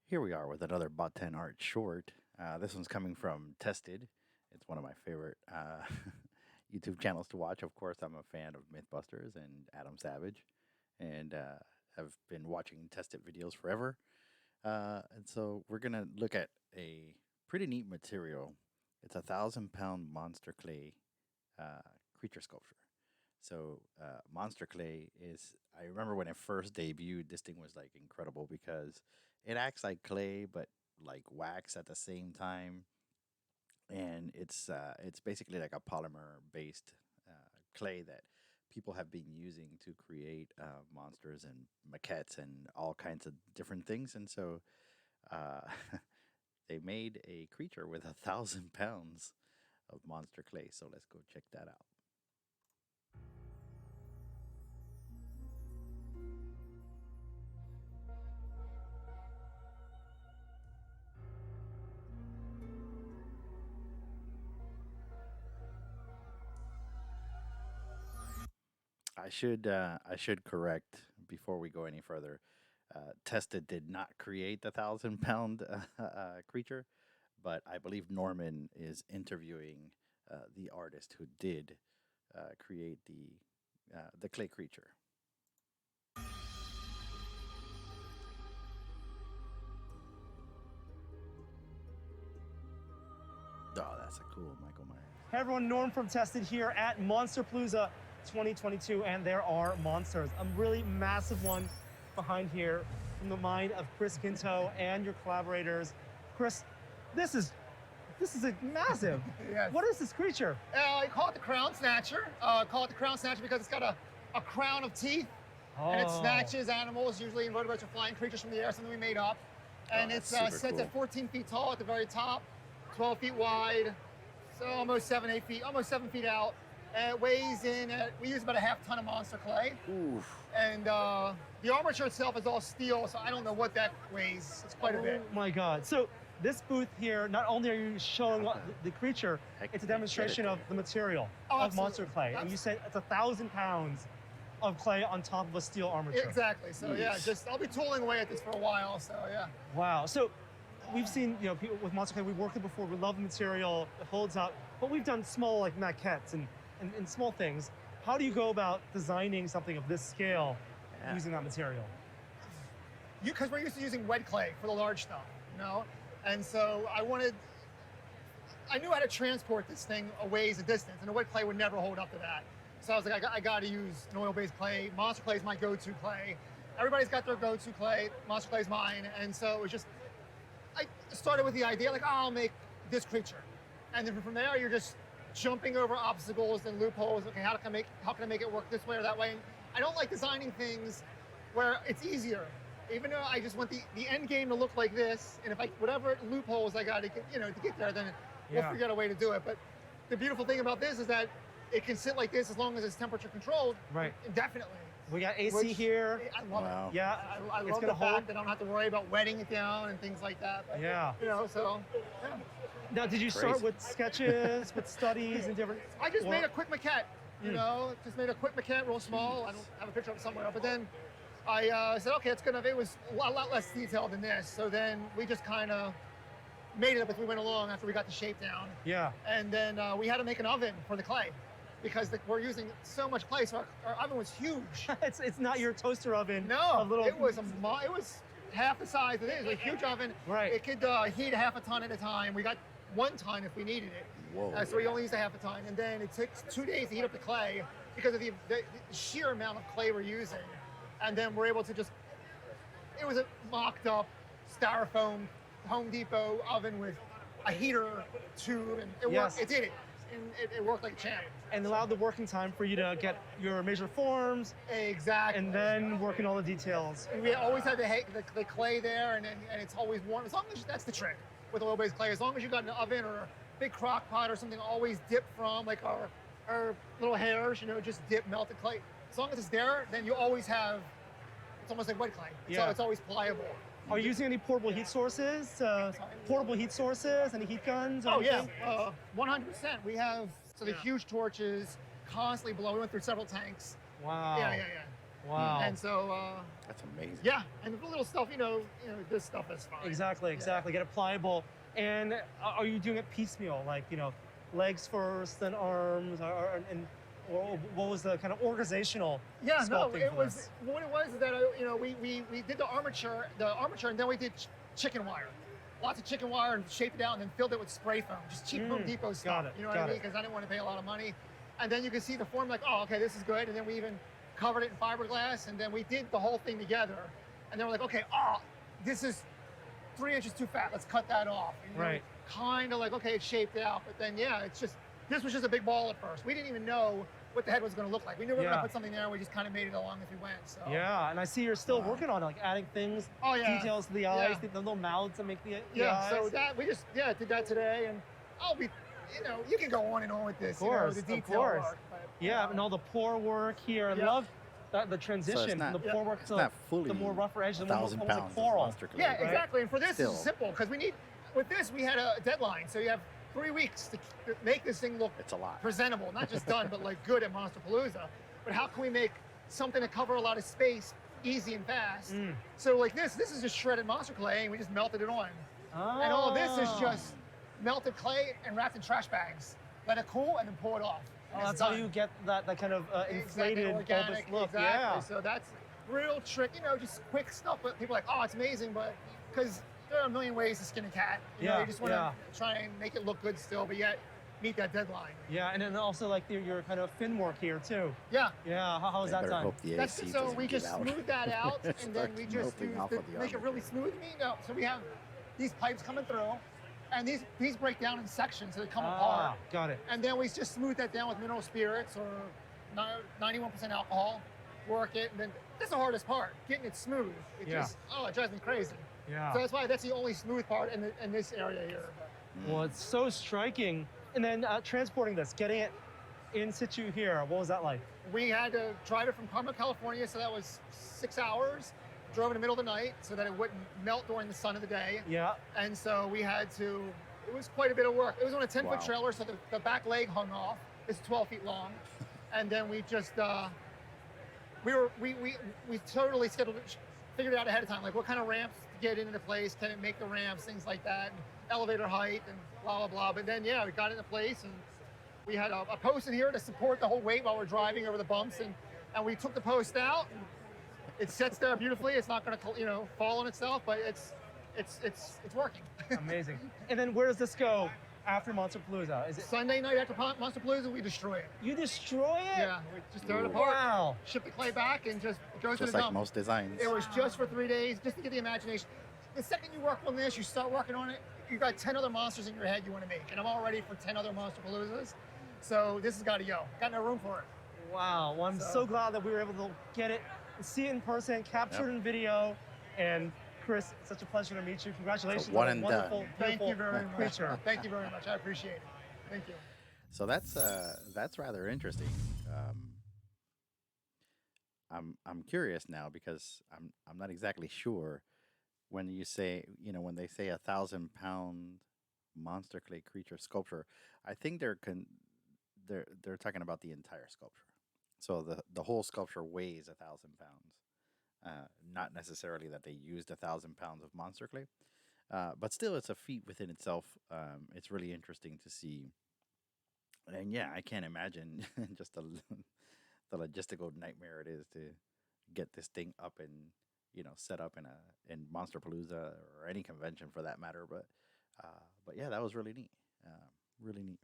Here we are with another Bot10 art short. This one's coming from Tested. It's one of my favorite YouTube channels to watch. Of course, I'm a fan of Mythbusters and Adam Savage, and I've been watching Tested videos forever. And so we're gonna look at a pretty neat material. It's a 1,000-pound monster clay creature sculpture. So monster clay is, I remember when it first debuted, this thing was like incredible because it acts like clay but like wax at the same time, and it's basically like a polymer based clay that people have been using to create monsters and maquettes and all kinds of different things. And so uh, they made a creature with 1,000 pounds of monster clay. So let's go check that out. I should correct before we go any further. Tested did not create the 1,000-pound creature, but I believe Norman is interviewing the artist who did create the clay creature. Oh, that's a cool Michael Myers. Hey everyone, Norm from Tested here at Monsterpalooza 2022, and there are monsters. A really massive one behind here from the mind of Chris Guinto and your collaborators. Chris, this is massive. Yes. What is this creature? I call it the crown snatcher. Call it the crown snatcher because it's got a crown of teeth, and it snatches animals, usually invertebrates or flying creatures from the air, something we made up. And it's sits cool. at 14 feet tall at the very top, 12 feet wide, so almost 7 feet out. And it weighs in at, we use about a half ton of monster clay. Oof. And the armature itself is all steel, so I don't know what that weighs. It's quite a bit. Oh my God. So this booth here, not only are you showing the creature, Heck, it's a demonstration of the material of absolutely. monster clay. And you said it's 1,000 pounds of clay on top of a steel armature. Exactly. So yeah, I'll be tooling away at this for a while. So yeah. Wow. So we've seen, people with monster clay, we've worked it before, we love the material, it holds up, but we've done small like maquettes and small things. How do you go about designing something of this scale using that material? Because we're used to using wet clay for the large stuff, And so I knew how to transport this thing a ways a distance, and the wet clay would never hold up to that. So I was like, I got to use an oil-based clay. Monster clay is my go-to clay. Everybody's got their go-to clay. Monster clay is mine. And so it was just, I started with the idea, like, I'll make this creature. And then from there, you're just jumping over obstacles and loopholes. Okay, how can I make it work this way or that way? And I don't like designing things where it's easier. Even though I just want the end game to look like this, and if whatever loopholes I got to get, to get there, then we'll figure out a way to do it. But the beautiful thing about this is that it can sit like this as long as it's temperature controlled. Right. Indefinitely. We got AC here. I love it. Yeah. I love the fact that I don't have to worry about wetting it down and things like that. But, yeah. So, yeah. Now, did you start with sketches, with studies and different? I just made a quick maquette, just made a quick maquette, real small. I don't have a picture of it somewhere, but then I said, okay, it was a lot less detailed than this. So then we just kind of made it up as we went along after we got the shape down. Yeah. And then we had to make an oven for the clay because we're using so much clay. So our oven was huge. It's not your toaster oven. No, it was half the size it is. A huge oven. Right. It could heat half a ton at a time. We got 1 ton if we needed it. Whoa. So we only used a half a ton. And then it takes 2 days to heat up the clay because of the sheer amount of clay we're using. And then we're able to it was a mocked up styrofoam Home Depot oven with a heater tube, and it worked. It did it. And it worked like a champ. And allowed the working time for you to get your major forms. Exactly. And then working all the details. And we always had the clay there, and it's always warm. As long as that's the trick with oil-based clay. As long as you got an oven or a big crock pot or something, always dip from, like our little hairs, just dip melted clay. As long as it's there, then you always have. It's almost like wet clay. It's always pliable. Are you using any portable heat sources? Any heat guns? Oh yeah, 100%. We have the huge torches constantly below. We went through several tanks. Wow. Yeah. Wow. And so, That's amazing. yeah, and the little stuff, this stuff is fine. Exactly. Yeah. Get it pliable. And are you doing it piecemeal, like legs first, then arms, or what was the kind of organizational? Yeah, no, sculpting it for was this? what it was is that we did the armature, and then we did chicken wire, lots of chicken wire, and shaped it out, and then filled it with spray foam, just cheap Home Depot stuff. Got it, You know what I mean? Because I didn't want to pay a lot of money. And then you can see the form, like, oh, okay, this is good. And then we even covered it in fiberglass, and then we did the whole thing together. And then we're like, okay, this is 3 inches too fat. Let's cut that off. Right. Kind of like, okay, it's shaped out, but then this was just a big ball at first. We didn't even know what the head was going to look like. We knew we were going to put something there. We just kind of made it along as we went. So. Yeah, and I see you're still working on it, like adding things, details to the eyes, the little mouths that make the eyes. So that we just did that today, and you can go on and on with this. Of course, the detail work. But, and all the pore work here. I love the transition from the pore work to the more rougher edge, almost like floral. Yeah, exactly. And for this, Still. it's simple because with this we had a deadline, so you have 3 weeks to make this thing look It's a lot. presentable, not just done, but like good at Monsterpalooza. But how can we make something to cover a lot of space easy and fast? So like this is just shredded monster clay, and we just melted it on. Oh. And all this is just melted clay and wrapped in trash bags. Let it cool and then pull it off. Oh, that's how you get that kind of inflated, bulbous look. Exactly. Yeah. So that's real trick, just quick stuff. But people are like, oh, it's amazing, but because there are a million ways to skin a cat. You just want to try and make it look good still, but yet meet that deadline. Yeah, and then also like your kind of fin work here too. Yeah. Yeah. How is that better done? hope the That's AC so doesn't we get just out. smooth that out, and then Start we just melting off of the make it really smooth. So we have these pipes coming through, and these break down in sections, so they come apart. Got it. And then we just smooth that down with mineral spirits or 91% alcohol. Work it, and then that's the hardest part, getting it smooth. It drives me crazy. Yeah. So that's the only smooth part in this area here. Well, it's so striking. And then transporting this, getting it in situ here, what was that like? We had to drive it from Carmel, California, so that was 6 hours. Drove in the middle of the night so that it wouldn't melt during the sun of the day. Yeah. And so we had to, it was quite a bit of work. It was on a 10-foot Wow. trailer, so the back leg hung off. It's 12 feet long. And then we just, we totally figured it out ahead of time, like what kind of ramps to get into place, can it make the ramps, things like that, and elevator height and blah, blah, blah. But then, we got it into place, and we had a post in here to support the whole weight while we're driving over the bumps, and we took the post out, and it sits there beautifully. It's not going to, fall on itself, but it's working. Amazing. And then where does this go after Monsterpalooza? Is it Sunday night after Monsterpalooza, we destroy it. you destroy it? Yeah, we just tear it apart, Wow. ship the clay back, and just go to Just the like dump. most designs. It was just for 3 days, just to get the imagination. The second you work on this, you start working on it, you got 10 other monsters in your head you want to make, and I'm all ready for 10 other Monsterpaloozas. So this has got to go. Got no room for it. Wow. Well, I'm so glad that we were able to get it, see it in person, capture it in video. And Chris, it's such a pleasure to meet you. Congratulations one on and a wonderful, done. Thank you very much. creature. Thank you very much. I appreciate it. Thank you. So that's rather interesting. I'm curious now because I'm not exactly sure when you say when they say 1,000-pound monster clay creature sculpture. I think they're talking about the entire sculpture. So the whole sculpture weighs 1,000 pounds. Not necessarily that they used 1,000 pounds of monster clay, but still it's a feat within itself. It's really interesting to see. And I can't imagine just the logistical nightmare it is to get this thing up and set up in Monsterpalooza or any convention for that matter. But that was really neat. Really neat.